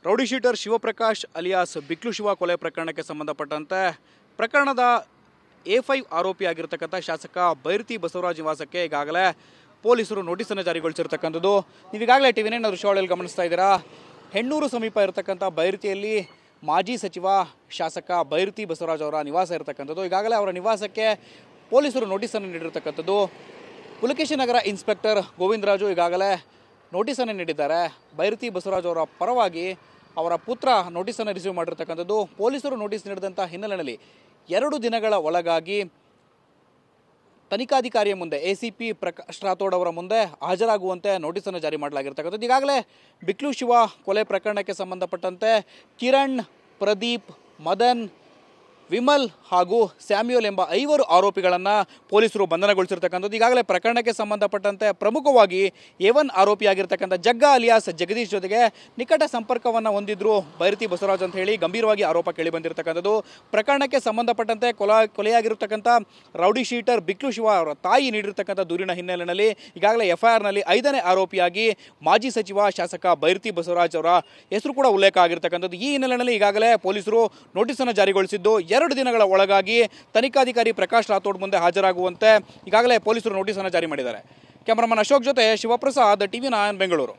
Rowdy sheeter Shivaprakash alias Biklu Shiva ಕೊಲೆ ಪ್ರಕರಣಕ್ಕೆ ಸಂಬಂಧಪಟ್ಟಂತೆ ಪ್ರಕರಣದ A5 ಆರೋಪಿಯಾಗಿರ್ತಕ್ಕಂಥ ಶಾಸಕ ಬೈರತಿ ಬಸವರಾಜ್ ನಿವಾಸಕ್ಕೆ ಈಗಾಗಲೇ ಪೊಲೀಸರು ನೋಟಿಸನ್ನು ಜಾರಿಗೊಳಿಸಿರ್ತಕ್ಕಂಥದ್ದು. ನೀವೀಗಾಗಲೇ ಟಿವಿ9 ದೃಶ್ಯಾವಳಿಯಲ್ಲಿ ಗಮನಿಸ್ತಾ ಇದ್ದೀರಾ. ಹೆಣ್ಣೂರು ಸಮೀಪ ಇರತಕ್ಕಂಥ ಬೈರತಿಯಲ್ಲಿ ಮಾಜಿ ಸಚಿವ ಶಾಸಕ ಬೈರತಿ ಬಸವರಾಜ್ ಅವರ ನಿವಾಸ ಇರತಕ್ಕಂಥದ್ದು. ಈಗಾಗಲೇ ಅವರ ನಿವಾಸಕ್ಕೆ ಪೊಲೀಸರು ನೋಟಿಸನ್ನು ನೀಡಿರ್ತಕ್ಕಂಥದ್ದು. ಪುಲಕೇಶಿ ನಗರ ಇನ್ಸ್ಪೆಕ್ಟರ್ ಗೋವಿಂದರಾಜು ಈಗಾಗಲೇ ನೋಟಿಸನ್ನು ನೀಡಿದ್ದಾರೆ. ಬೈರತಿ ಬಸವರಾಜ್ ಅವರ ಪರವಾಗಿ ಅವರ ಪುತ್ರ ನೋಟಿಸನ್ನು ರಿಸೀವ್ ಮಾಡಿರ್ತಕ್ಕಂಥದ್ದು. ಪೊಲೀಸರು ನೋಟಿಸ್ ನೀಡಿದಂಥ ಹಿನ್ನೆಲೆಯಲ್ಲಿ 2 ದಿನಗಳ ಒಳಗಾಗಿ ತನಿಖಾಧಿಕಾರಿಯ ಮುಂದೆ ACP ಪ್ರಕಾಶ್ ರಾಥೋಡ್ ಅವರ ಮುಂದೆ ಹಾಜರಾಗುವಂತೆ ನೋಟಿಸನ್ನು ಜಾರಿ ಮಾಡಲಾಗಿರ್ತಕ್ಕಂಥದ್ದು. ಈಗಾಗಲೇ ಬಿಕ್ಲು ಶಿವ ಕೊಲೆ ಪ್ರಕರಣಕ್ಕೆ ಸಂಬಂಧಪಟ್ಟಂತೆ ಕಿರಣ್, ಪ್ರದೀಪ್, ಮದನ್, ವಿಮಲ್ ಹಾಗೂ ಸ್ಯಾಮ್ಯುಯಲ್ ಎಂಬ 5 ಆರೋಪಿಗಳನ್ನು ಪೊಲೀಸರು ಬಂಧನಗೊಳಿಸಿರ್ತಕ್ಕಂಥದ್ದು. ಈಗಾಗಲೇ ಪ್ರಕರಣಕ್ಕೆ ಸಂಬಂಧಪಟ್ಟಂತೆ ಪ್ರಮುಖವಾಗಿ A1 ಆರೋಪಿಯಾಗಿರ್ತಕ್ಕಂಥ ಜಗ್ಗ ಅಲಿಯಾಸ್ ಜಗದೀಶ್ ಜೊತೆಗೆ ನಿಕಟ ಸಂಪರ್ಕವನ್ನು ಹೊಂದಿದ್ರು ಬೈರತಿ ಬಸವರಾಜ್ ಅಂತ ಹೇಳಿ ಗಂಭೀರವಾಗಿ ಆರೋಪ ಕೇಳಿ ಬಂದಿರತಕ್ಕಂಥದ್ದು. ಪ್ರಕರಣಕ್ಕೆ ಸಂಬಂಧಪಟ್ಟಂತೆ ಕೊಲೆಯಾಗಿರ್ತಕ್ಕಂಥ ರೌಡಿ ಶೀಟರ್ ಬಿಕ್ಲು ಶಿವ ಅವರ ತಾಯಿ ನೀಡಿರ್ತಕ್ಕಂಥ ದೂರಿನ ಹಿನ್ನೆಲೆಯಲ್ಲಿ ಈಗಾಗಲೇ FIRನಲ್ಲಿ 5ನೇ ಆರೋಪಿಯಾಗಿ ಮಾಜಿ ಸಚಿವ ಶಾಸಕ ಬೈರತಿ ಬಸವರಾಜ್ ಅವರ ಹೆಸರು ಕೂಡ ಉಲ್ಲೇಖ ಆಗಿರ್ತಕ್ಕಂಥದ್ದು. ಈ ಹಿನ್ನೆಲೆಯಲ್ಲಿ ಈಗಾಗಲೇ ಪೊಲೀಸರು ನೋಟಿಸನ್ನು ಜಾರಿಗೊಳಿಸಿದ್ದು 2 ದಿನಗಳ ಒಳಗಾಗಿ ತನಿಖಾಧಿಕಾರಿ ಪ್ರಕಾಶ್ ರಾಥೋಡ್ ಮುಂದೆ ಹಾಜರಾಗುವಂತೆ ಈಗಾಗಲೇ ಪೊಲೀಸರು ನೋಟಿಸನ್ನು ಜಾರಿ ಮಾಡಿದ್ದಾರೆ. ಕ್ಯಾಮರಾಮನ್ ಅಶೋಕ್ ಜೊತೆ ಶಿವಪ್ರಸಾದ್, ಟಿವಿ9 ಬೆಂಗಳೂರು.